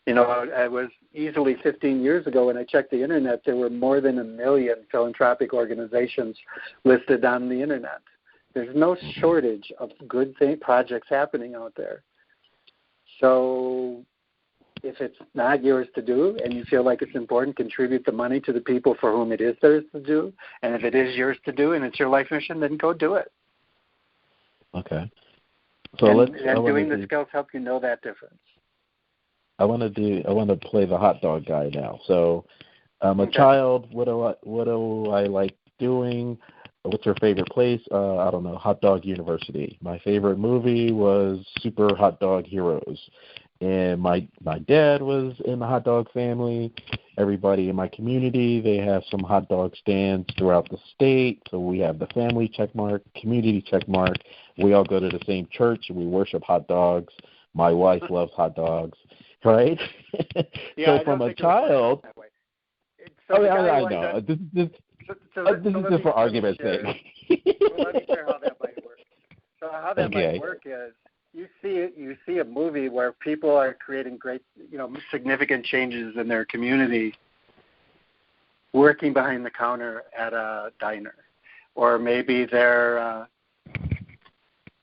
It was easily 15 years ago when I checked the Internet, there were more than 1 million philanthropic organizations listed on the Internet. There's no shortage of good projects happening out there. So if it's not yours to do and you feel like it's important, contribute the money to the people for whom it is theirs to do. And if it is yours to do and it's your life mission, then go do it. Okay. So doing the skills help you know that difference. I want to play the hot dog guy now. So I'm a child. What do I like doing? What's your favorite place? I don't know. Hot Dog University. My favorite movie was Super Hot Dog Heroes. And my dad was in the hot dog family. Everybody in my community, they have some hot dog stands throughout the state. So we have the family check mark, community check mark. We all go to the same church and we worship hot dogs. My wife loves hot dogs, right? Yeah, so from a child, I know. This is just for argument's sake. Well, let me share how that might work. So how that might work is, you see a movie where people are creating great, significant changes in their community, working behind the counter at a diner, or maybe they're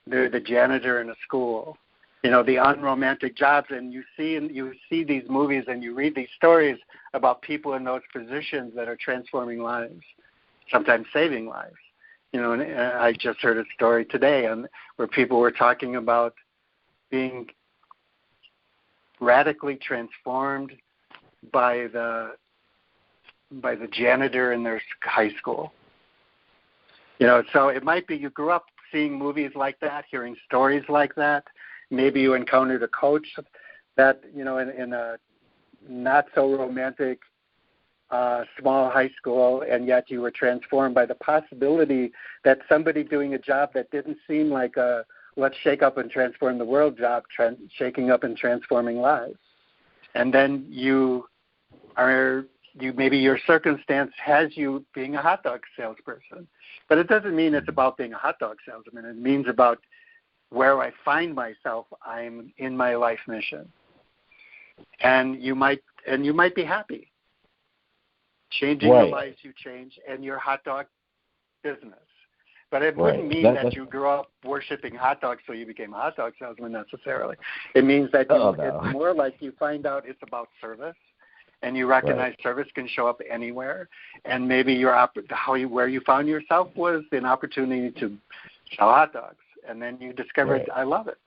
the janitor in a school, the unromantic jobs, and you see these movies and you read these stories about people in those positions that are transforming lives, sometimes saving lives. And I just heard a story today where people were talking about being radically transformed by the janitor in their high school. So it might be you grew up seeing movies like that, hearing stories like that. Maybe you encountered a coach that, in a not so romantic small high school, and yet you were transformed by the possibility that somebody doing a job that didn't seem like a let's shake up and transform the world job, shaking up and transforming lives. And then maybe your circumstance has you being a hot dog salesperson. But it doesn't mean it's about being a hot dog salesman. It means about where I find myself, I'm in my life mission. And you might be happy. Changing the lives you change and your hot dog business. But it wouldn't mean that you grew up worshiping hot dogs so you became a hot dog salesman necessarily. It means that it's more like you find out it's about service, and you recognize service can show up anywhere. And maybe where you found yourself was an opportunity to sell hot dogs, and then you discovered I love it.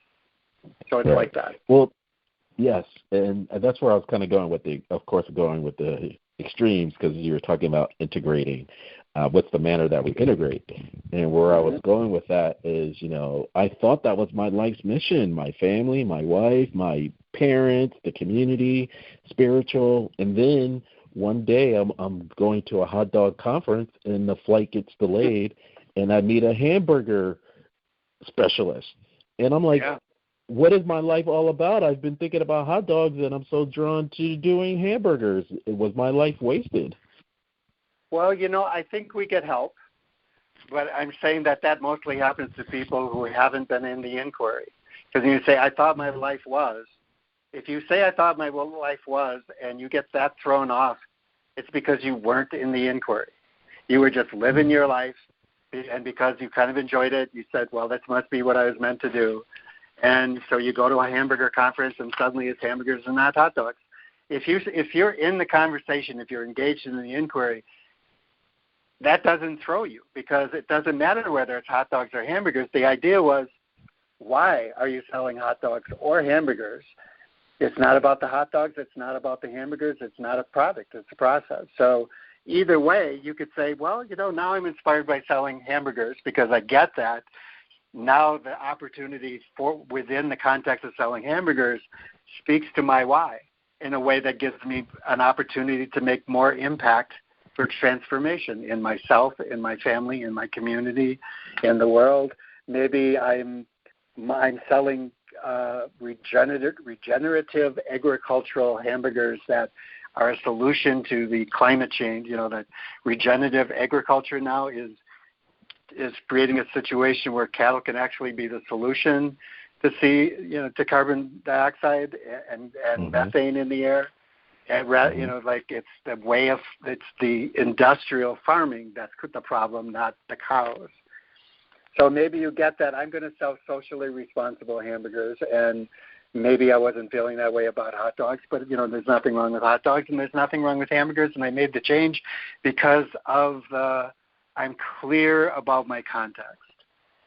So it's like that. Well, yes, and that's where I was kind of going with the extremes, because you were talking about integrating. what's the manner that we integrate? And where I was going with that is, I thought that was my life's mission, my family, my wife, my parents, the community, spiritual. And then one day I'm going to a hot dog conference and the flight gets delayed and I meet a hamburger specialist. And I'm like, what is my life all about? I've been thinking about hot dogs and I'm so drawn to doing hamburgers. Was my life wasted? Well, I think we get help, but I'm saying that mostly happens to people who haven't been in the inquiry. Because you say, I thought my life was. If you say, I thought my life was, and you get that thrown off, it's because you weren't in the inquiry. You were just living your life, and because you kind of enjoyed it, you said, well, this must be what I was meant to do. And so you go to a hamburger conference, and suddenly it's hamburgers and not hot dogs. If you're in the conversation, if you're engaged in the inquiry, that doesn't throw you, because it doesn't matter whether it's hot dogs or hamburgers. The idea was, why are you selling hot dogs or hamburgers? It's not about the hot dogs. It's not about the hamburgers. It's not a product. It's a process. So either way, you could say, well, now I'm inspired by selling hamburgers because I get that. Now the opportunity for within the context of selling hamburgers speaks to my why in a way that gives me an opportunity to make more impact for transformation in myself, in my family, in my community, in the world. Maybe I'm selling regenerative agricultural hamburgers that are a solution to the climate change. That regenerative agriculture now is creating a situation where cattle can actually be the solution to carbon dioxide and methane in the air. And, it's the way of, it's the industrial farming that's the problem, not the cows. So maybe you get that I'm going to sell socially responsible hamburgers, and maybe I wasn't feeling that way about hot dogs, but, there's nothing wrong with hot dogs and there's nothing wrong with hamburgers, and I made the change because of I'm clear about my context.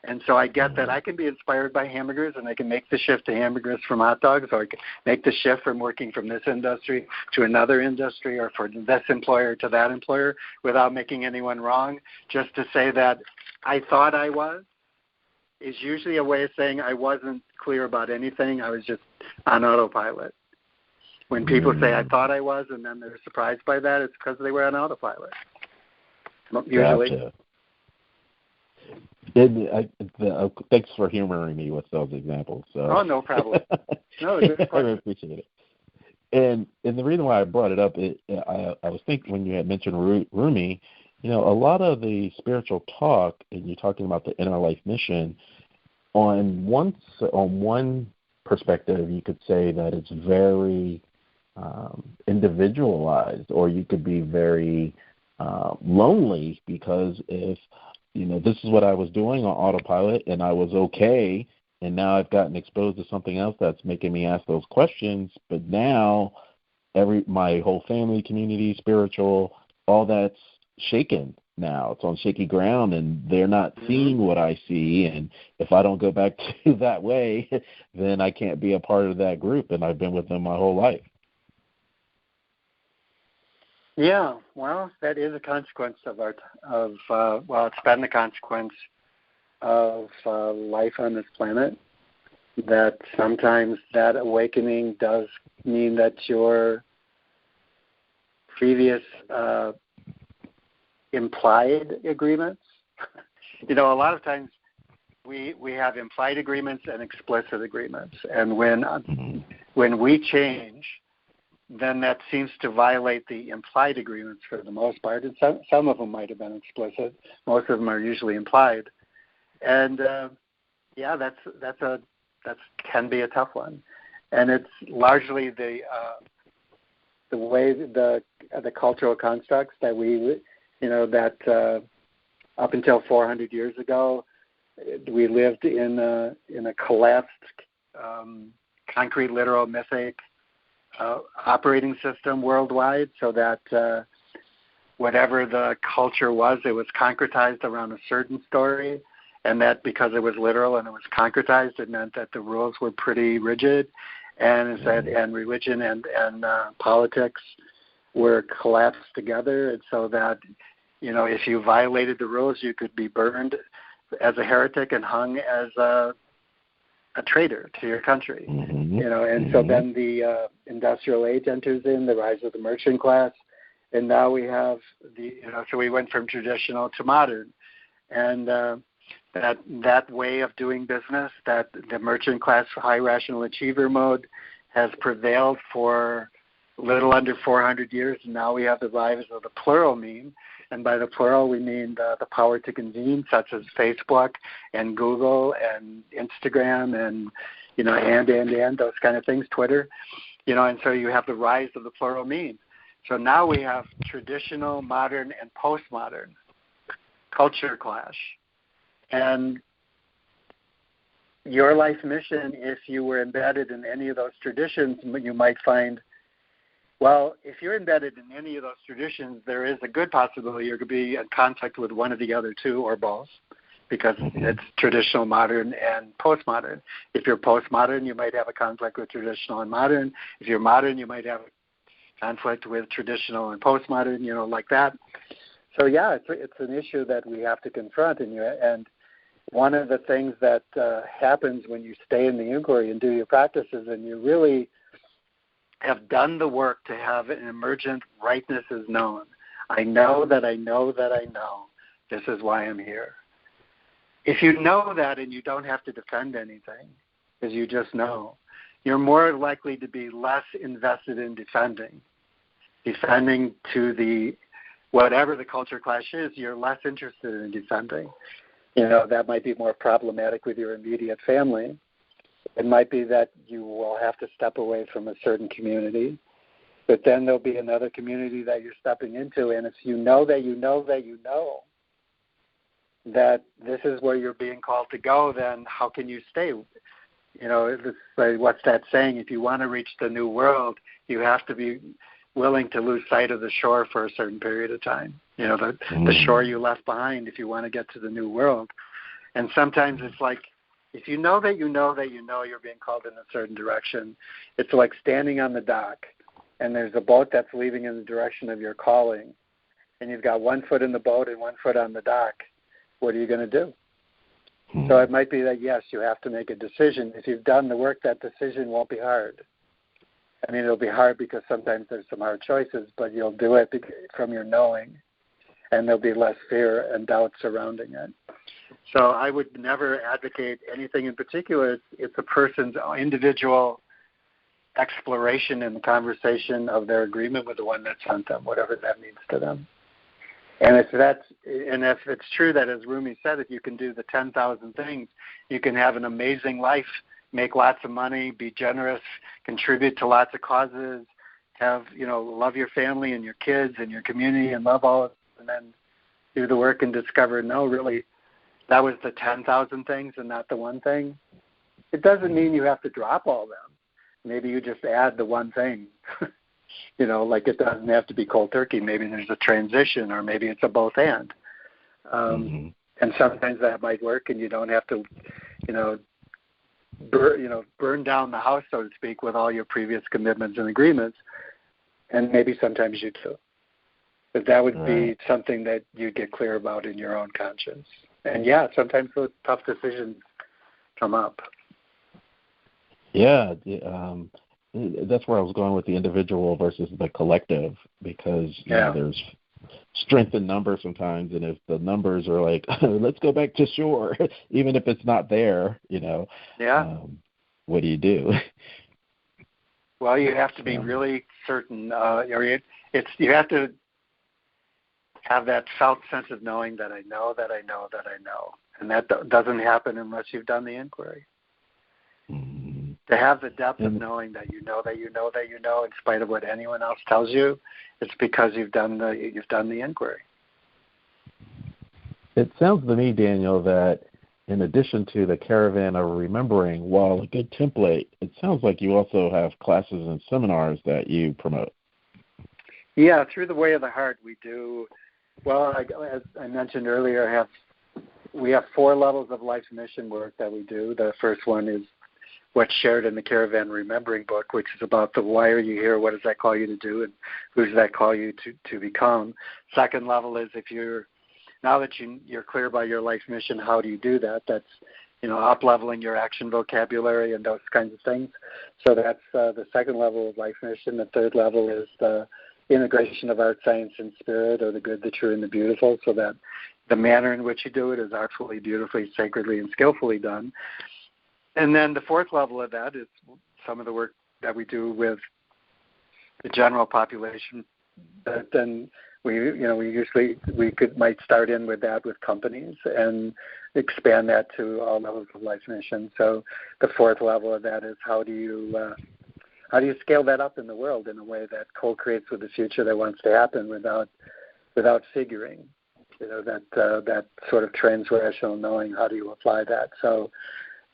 And so I get that I can be inspired by hamburgers, and I can make the shift to hamburgers from hot dogs, or I can make the shift from working from this industry to another industry, or from this employer to that employer, without making anyone wrong. Just to say that I thought I was is usually a way of saying I wasn't clear about anything. I was just on autopilot. When people say I thought I was, and then they're surprised by that, it's because they were on autopilot. Usually. Gotcha. Thanks for humoring me with those examples. So. Oh, no problem. No, I really appreciate it. And the reason why I brought it up, I was thinking when you had mentioned Rumi, a lot of the spiritual talk, and you're talking about the inner life mission, on one perspective, you could say that it's very individualized, or you could be very lonely, because if this is what I was doing on autopilot and I was okay, and now I've gotten exposed to something else that's making me ask those questions, but now my whole family, community, spiritual, all that's shaken now. It's on shaky ground, and they're not seeing what I see, and if I don't go back to that way, then I can't be a part of that group, and I've been with them my whole life. Yeah, well, that is a consequence it's been the consequence of life on this planet, that sometimes that awakening does mean that your previous implied agreements, a lot of times we have implied agreements and explicit agreements, and when we change, then that seems to violate the implied agreements for the most part. And some of them might have been explicit. Most of them are usually implied. And that can be a tough one. And it's largely the way the cultural constructs that up until 400 years ago, we lived in a collapsed, concrete, literal, mythic operating system worldwide, so that whatever the culture was, it was concretized around a certain story, and that because it was literal and it was concretized, it meant that the rules were pretty rigid, and religion and politics were collapsed together, and so that if you violated the rules, you could be burned as a heretic and hung as a traitor to your country. And so then the industrial age enters in, the rise of the merchant class, and now we have so we went from traditional to modern. And that way of doing business, that the merchant class high rational achiever mode has prevailed for a little under 400 years, and now we have the rise of the plural meme. And by the plural, we mean the power to convene, such as Facebook and Google and Instagram and, and those kind of things, Twitter. And so you have the rise of the plural meme. So now we have traditional, modern, and postmodern culture clash. And your life mission, if you were embedded in any of those traditions, you might find, well, if you're embedded in any of those traditions, there is a good possibility you're going to be in conflict with one of the other two or both, because it's traditional, modern, and postmodern. If you're postmodern, you might have a conflict with traditional and modern. If you're modern, you might have a conflict with traditional and postmodern, like that. So, yeah, it's an issue that we have to confront. And one of the things that happens when you stay in the inquiry and do your practices and you really have done the work to have an emergent rightness is known. I know that I know that I know. This is why I'm here. If you know that and you don't have to defend anything, because you just know, you're more likely to be less invested in defending to the whatever the culture clash is. You're less interested in defending. That might be more problematic with your immediate family. It might be that you will have to step away from a certain community, but then there'll be another community that you're stepping into. And if you know that you know that you know that this is where you're being called to go, then how can you stay? It's like, what's that saying? If you want to reach the new world, you have to be willing to lose sight of the shore for a certain period of time. The shore you left behind if you want to get to the new world. And sometimes it's like, if you know that you know that you know you're being called in a certain direction, it's like standing on the dock and there's a boat that's leaving in the direction of your calling, and you've got one foot in the boat and one foot on the dock. What are you going to do? So it might be that, yes, you have to make a decision. If you've done the work, that decision won't be hard. I mean, it'll be hard because sometimes there's some hard choices, but you'll do it from your knowing, and there'll be less fear and doubt surrounding it. So I would never advocate anything in particular. It's a person's individual exploration and conversation of their agreement with the one that sent them, whatever that means to them. And if it's true that, as Rumi said, if you can do the 10,000 things, you can have an amazing life, make lots of money, be generous, contribute to lots of causes, have, love your family and your kids and your community and love all of it, and then do the work and discover, no, really, that was the 10,000 things and not the one thing. It doesn't mean you have to drop all them. Maybe you just add the one thing. Like it doesn't have to be cold turkey. Maybe there's a transition, or maybe it's a both and. And sometimes that might work, and you don't have to, burn down the house, so to speak, with all your previous commitments and agreements. And maybe sometimes you do. But that would be something that you get clear about in your own conscience. And yeah, sometimes those tough decisions come up. Yeah, that's where I was going with the individual versus the collective, because there's strength in numbers sometimes, and if the numbers are like, let's go back to shore, even if it's not there, what do you do? Well, you have to be really certain. You have to have that felt sense of knowing that I know that I know that I know. And that doesn't happen unless you've done the inquiry. To have the depth of knowing that you know that you know that you know, in spite of what anyone else tells you, it's because you've done the inquiry. It sounds to me, Daniel, that in addition to the caravan of remembering, while a good template, it sounds like you also have classes and seminars that you promote. Yeah, through the Way of the Heart, we do. Well, as I mentioned earlier, we have 4 levels of life mission work that we do. The first one is what's shared in the Caravan Remembering book, which is about the why are you here, what does that call you to do, and who does that call you to become. Second level is now that you're clear about your life mission, how do you do that? That's up-leveling your action vocabulary and those kinds of things. So that's the second level of life mission. The third level is the integration of art, science, and spirit, or the good, the true, and the beautiful, so that the manner in which you do it is artfully, beautifully, sacredly, and skillfully done. And then the fourth level of that is some of the work that we do with the general population. But then we might start in with that with companies and expand that to all levels of life mission. So the fourth level of that is how do you scale that up in the world in a way that co-creates with the future that wants to happen without figuring, that sort of transrational knowing. How do you apply that? So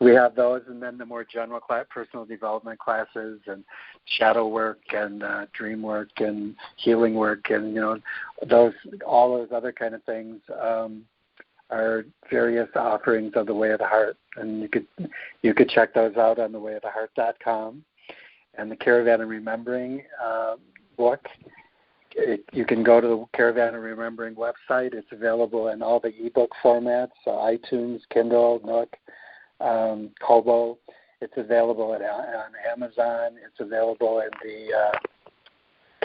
we have those, and then the more general personal development classes and shadow work and dream work and healing work and all those other kind of things are various offerings of the Way of the Heart, and you could check those out on thewayoftheheart.com. And the Caravan of Remembering book, you can go to the Caravan of Remembering website. It's available in all the ebook formats, so iTunes, Kindle, Nook, Kobo. It's available on Amazon. It's available in the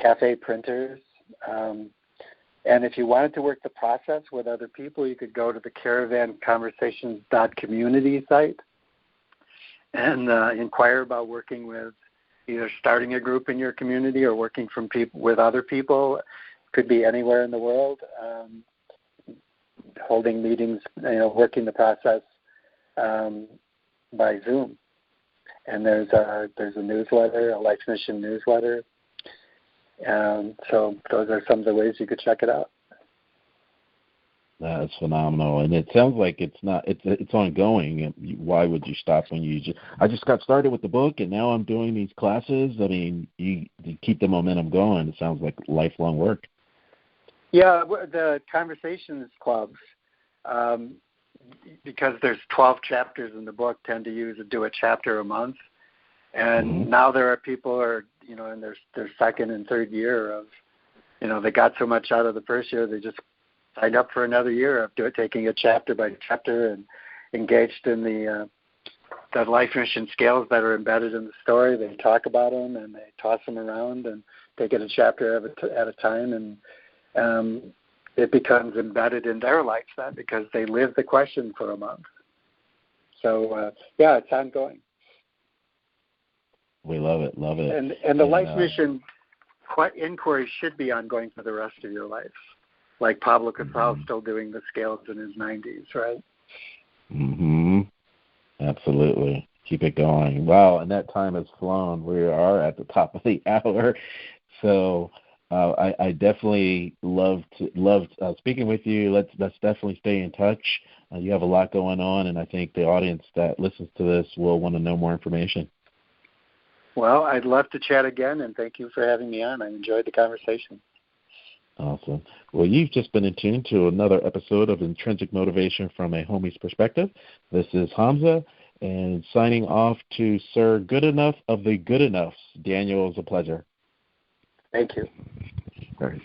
cafe printers. And if you wanted to work the process with other people, you could go to the caravanconversations.community site and inquire about working with either starting a group in your community or working with other people. Could be anywhere in the world, holding meetings, working the process by Zoom. And there's a newsletter, a Life Mission newsletter. So those are some of the ways you could check it out. That's phenomenal, and it sounds like it's ongoing. Why would you stop when I just got started with the book, and now I'm doing these classes? I mean, you keep the momentum going. It sounds like lifelong work. Yeah, the Conversations clubs, because there's 12 chapters in the book, tend to do a chapter a month. And now there are people who are, in their second and third year of, they got so much out of the first year, they just signed up for another year of taking a chapter by chapter and engaged in the life mission scales that are embedded in the story. They talk about them and they toss them around and take it a chapter at a time, and it becomes embedded in their lives then because they live the question for a month. So, it's ongoing. We love it. And the life mission inquiry should be ongoing for the rest of your life. Like Pablo Casals still doing the scales in his 90s, right? Absolutely. Keep it going. Wow, and that time has flown. We are at the top of the hour. So I definitely loved speaking with you. Let's definitely stay in touch. You have a lot going on, and I think the audience that listens to this will want to know more information. Well, I'd love to chat again, and thank you for having me on. I enjoyed the conversation. Awesome. Well, you've just been in tune to another episode of Intrinsic Motivation from a Homie's Perspective. This is Hamza, and signing off to Sir Goodenough of the Goodenoughs. Daniel, it was a pleasure. Thank you. All right.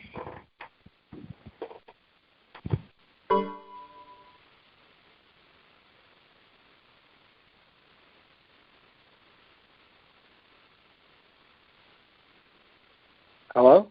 Hello?